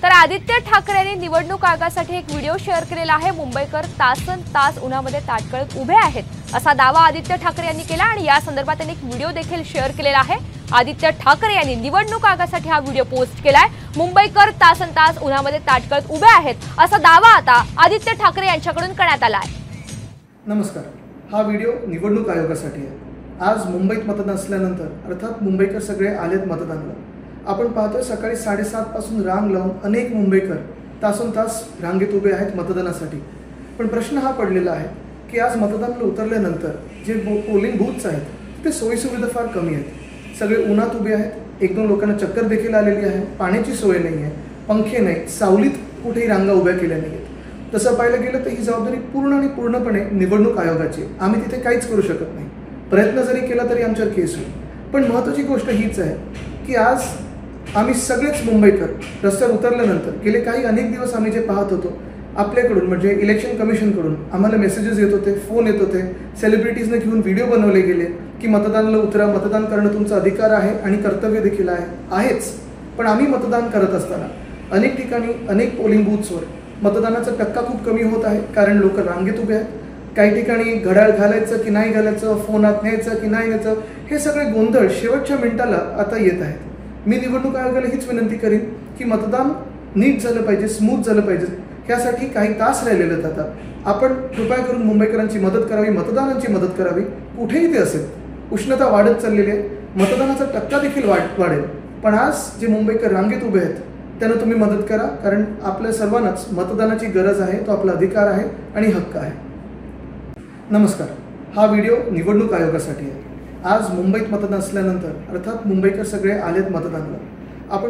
नमस्कार। आदित्य ठाकरे यांनी निवडणूक आयोगासाठी एक व्हिडिओ शेअर केलेला आहे। मुंबईकर तासन तास उन्हामध्ये ताटकळत उभे आहेत असा दावा आदित्य ठाकरे यांनी केला आणि या संदर्भात त्यांनी एक व्हिडिओ देखील शेअर केलेला आहे। आदित्य ठाकरे यांनी निवडणूक आयोगासाठी हा व्हिडिओ पोस्ट केलाय। मुंबईकर तासन तास उन्हामध्ये ताटकळत उभे आहेत असा दावा आता आदित्य ठाकरे यांच्याकडून करण्यात आला आहे। नमस्कार, हा व्हिडिओ निवडणूक आयोगासाठी आहे। आज मुंबईत मतदान असल्यानंतर अर्थात मुंबईकर सगळे आलेत मतदानाला। आपण पाहतोय सकाळी 7:30 पासून रांग लावून अनेक मुंबईकर तासन तास रांगेत उभे आहेत मतदानासाठी। पण प्रश्न हा पडलेला आहे की आज मतदानाला उतरल्यानंतर जे पोलिंग बूथ्स आहेत ते सोयीसुविधा फार कमी आहेत। सगळे उन्हात उभे आहेत, एक दोन लोकांना चक्कर देखील आलेली आहे, पाण्याची सोय नाही आहे, पंखे नाहीत, सावलीत कुठेही रांगा उभ्या केल्या नाहीत। तसं पाहायला गेलं तर ही जबाबदारी पूर्ण आणि पूर्णपणे निवडणूक आयोगाची। आम्ही तिथे काहीच करू शकत नाही। प्रयत्न जरी केला तरी आमच्यावर केस होईल। पण महत्त्वाची गोष्ट हीच आहे की आज आम्ही सगळेच मुंबईकर रस्त्यावर उतरल्यानंतर गेले काही अनेक दिवस आम्ही जे पाहत होतो आपल्याकडून म्हणजे इलेक्शन कमिशनकडून आम्हाला मेसेजेस येत होते, फोन येत होते, सेलिब्रिटीजने घेऊन व्हिडिओ बनवले गेले की मतदानाला उतरा, मतदान करणं तुमचा अधिकार आहे आणि कर्तव्य देखील आहेच। पण आम्ही मतदान करत असताना अनेक ठिकाणी अनेक पोलिंग बूथ्सवर मतदानाचा टक्का खूप कमी होत आहे, कारण लोक रांगेत उभे आहेत। काही ठिकाणी घड्याळ घालायचं की नाही घालायचं, फोन आत न्यायचं की नाही न्यायचं, हे सगळे गोंधळ शेवटच्या मिनिटाला आता येत आहेत। मी निवडणूक आयोगाला हीच विनंती करीन की मतदान नीट झालं पाहिजे, स्मूथ झालं पाहिजे। ह्यासाठी काही तास राहिलेले आहेत आता। आपण कृपया करून मुंबईकरांची मदत करावी, मतदानाची मदत करावी, कुठेही ते असेल। उष्णता वाढत चाललेली आहे, मतदानाचा टक्का देखील वाढेल। पण आज जे मुंबईकर रांगेत उभे आहेत त्यांना तुम्ही मदत करा, कारण आपल्या सर्वांनाच मतदानाची गरज आहे, तो आपला अधिकार आहे आणि हक्क आहे। नमस्कार, हा व्हिडिओ निवडणूक आयोगासाठी आहे। आज मुंबईत मतदान असल्यानंतर अर्थात मुंबईकर सगळे आलेत मतदानाला। आपण